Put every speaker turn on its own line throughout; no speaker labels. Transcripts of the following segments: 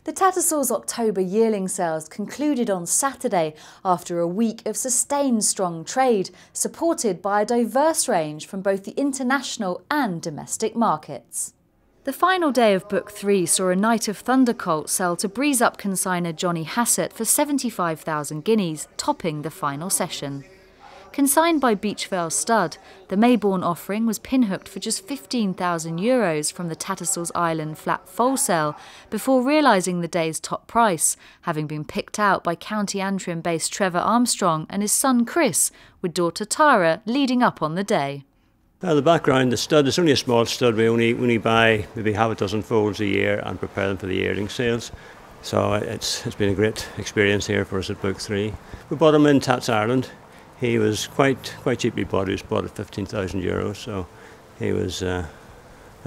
The Tattersalls October yearling sales concluded on Saturday after a week of sustained strong trade, supported by a diverse range from both the international and domestic markets. The final day of Book 3 saw a Night of Thunder colt sell to breeze-up consigner Johnny Hassett for 75,000 guineas, topping the final session. Consigned by Beachvale Stud, the Mayborn offering was pinhooked for just €15,000 from the Tattersalls Island flat foal sale before realising the day's top price, having been picked out by County Antrim-based Trevor Armstrong and his son Chris, with daughter Tara leading up on the day.
The background, the stud is only a small stud. We only buy maybe half a dozen foals a year and prepare them for the yearling sales. So it's been a great experience here for us at Book 3. We bought him in Tats Ireland. He was quite cheaply bought. He was bought at €15,000, so he was a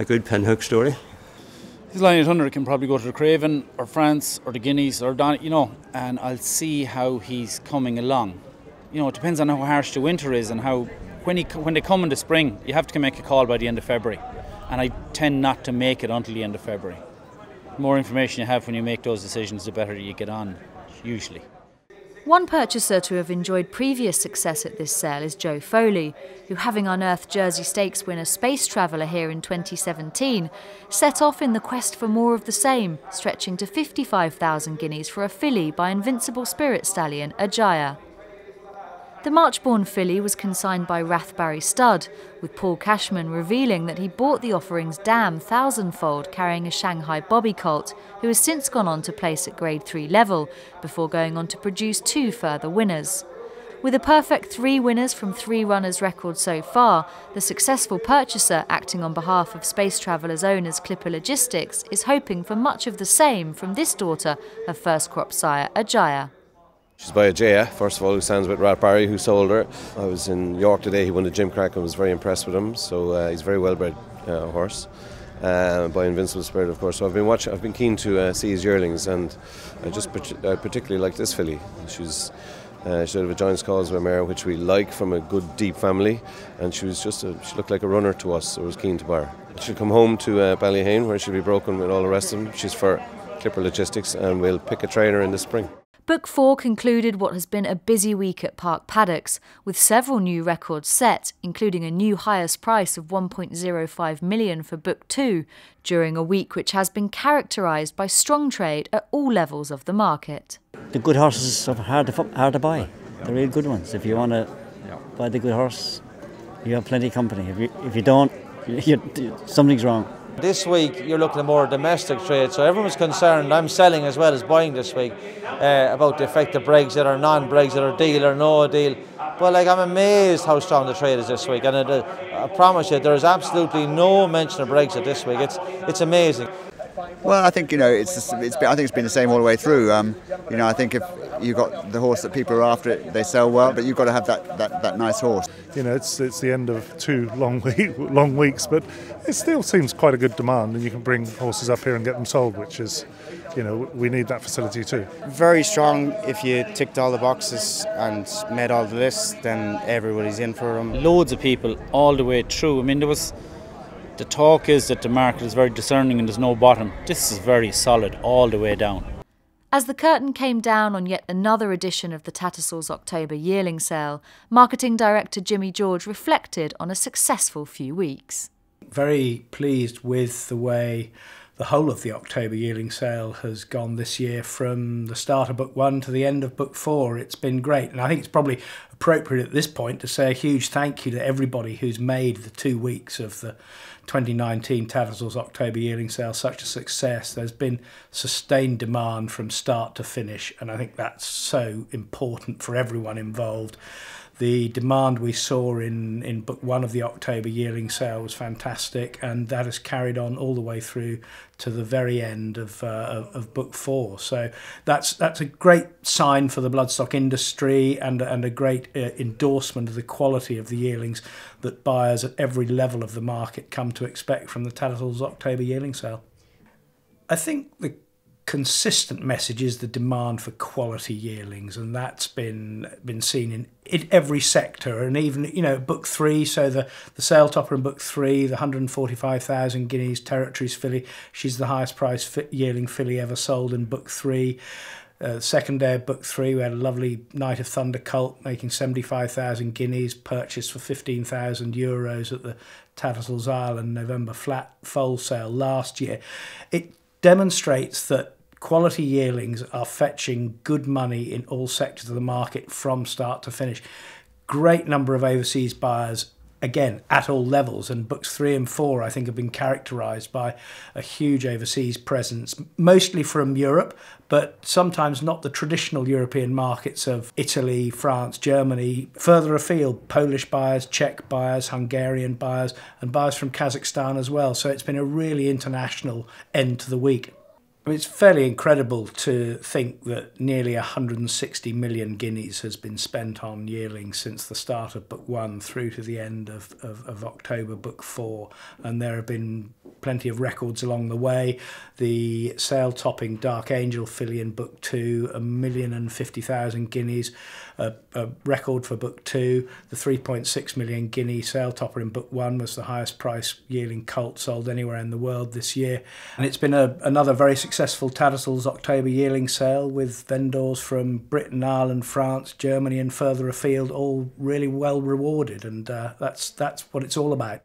good pinhook story.
His line at 100 can probably go to the Craven or France or the Guineas or Don, and I'll see how he's coming along. It depends on how harsh the winter is and how when they come in the spring, you have to make a call by the end of February, and I tend not to make it until the end of February. The more information you have when you make those decisions, the better you get on, usually.
One purchaser to have enjoyed previous success at this sale is Joe Foley, who, having unearthed Jersey Stakes winner Space Traveller here in 2017, set off in the quest for more of the same, stretching to 55,000 guineas for a filly by Invincible Spirit stallion Ajaya. The Marchborn filly was consigned by Rathbarry Stud, with Paul Cashman revealing that he bought the offering's dam thousandfold carrying a Shanghai Bobby colt, who has since gone on to place at Grade 3 level, before going on to produce 2 further winners. With a perfect 3 winners from 3 runners' records so far, the successful purchaser, acting on behalf of Space Traveller's owners Clipper Logistics, is hoping for much of the same from this daughter of first crop sire Ajaya.
She's by Ajaya, first of all, who stands with Rathbarry, who sold her. I was in York today. He won the Gym Crack and was very impressed with him. So he's a very well-bred horse, by Invincible Spirit, of course. So I've been keen to see his yearlings, and I particularly like this filly. She's out of a Giant's Causeway mare, which we like, from a good deep family, and she looked like a runner to us, so I was keen to buy her. She'll come home to Ballyhane, where she'll be broken with all the rest of them. She's for Clipper Logistics, and we'll pick a trainer in the spring.
Book 4 concluded what has been a busy week at Park Paddocks, with several new records set, including a new highest price of $1.05 million for Book 2, during a week which has been characterised by strong trade at all levels of the market.
The good horses are hard to buy, the real good ones. If you want to buy the good horse, you have plenty of company. If you don't, something's wrong.
This week you're looking at more domestic trade, so everyone's concerned, I'm selling as well as buying this week, about the effect of Brexit or non-Brexit or deal or no deal. But I'm amazed how strong the trade is this week, and I promise you there is absolutely no mention of Brexit this week. It's amazing.
Well, I think I think it's been the same all the way through. I think if you've got the horse that people are after, they sell well, but you've got to have that nice horse.
It's the end of 2 long weeks, but it still seems quite a good demand, and you can bring horses up here and get them sold, which is, we need that facility too.
Very strong. If you ticked all the boxes and made all the lists, then everybody's in for them.
Loads of people all the way through. The talk is that the market is very discerning and there's no bottom. This is very solid all the way down.
As the curtain came down on yet another edition of the Tattersalls October yearling sale, marketing director Jimmy George reflected on a successful few weeks.
Very pleased with the way the whole of the October yearling sale has gone this year, from the start of Book 1 to the end of Book 4. It's been great, and I think it's probably appropriate at this point to say a huge thank you to everybody who's made the 2 weeks of the 2019 Tattersalls October yearling sale such a success. There's been sustained demand from start to finish, and I think that's so important for everyone involved. The demand we saw in Book 1 of the October yearling sale was fantastic, and that has carried on all the way through to the very end of Book 4. So that's a great sign for the bloodstock industry, and a great endorsement of the quality of the yearlings that buyers at every level of the market come to expect from the Tattersalls October yearling sale. I think the consistent message is the demand for quality yearlings, and that's been seen in every sector, and even, you know, book 3, so the sale topper in book 3, the 145,000 guineas Territories filly, she's the highest priced yearling filly ever sold in book 3. Second day of book 3, we had a lovely Night of Thunder colt making 75,000 guineas, purchased for €15,000 at the Tattersall's Island November flat foal sale last year. It demonstrates that quality yearlings are fetching good money in all sectors of the market from start to finish. Great number of overseas buyers, again, at all levels, and books 3 and 4 I think have been characterised by a huge overseas presence, mostly from Europe, but sometimes not the traditional European markets of Italy, France, Germany, further afield, Polish buyers, Czech buyers, Hungarian buyers, and buyers from Kazakhstan as well. So it's been a really international end to the week. I mean, it's fairly incredible to think that nearly 160 million guineas has been spent on yearlings since the start of book 1 through to the end of October book 4, and there have been plenty of records along the way. The sale-topping Dark Angel filly in book 2, 1,050,000 guineas, a record for book 2. The 3.6 million guinea sale-topper in book 1 was the highest price yearling colt sold anywhere in the world this year, and it's been another very successful Tattersall's October yearling sale, with vendors from Britain, Ireland, France, Germany and further afield all really well rewarded, and that's what it's all about.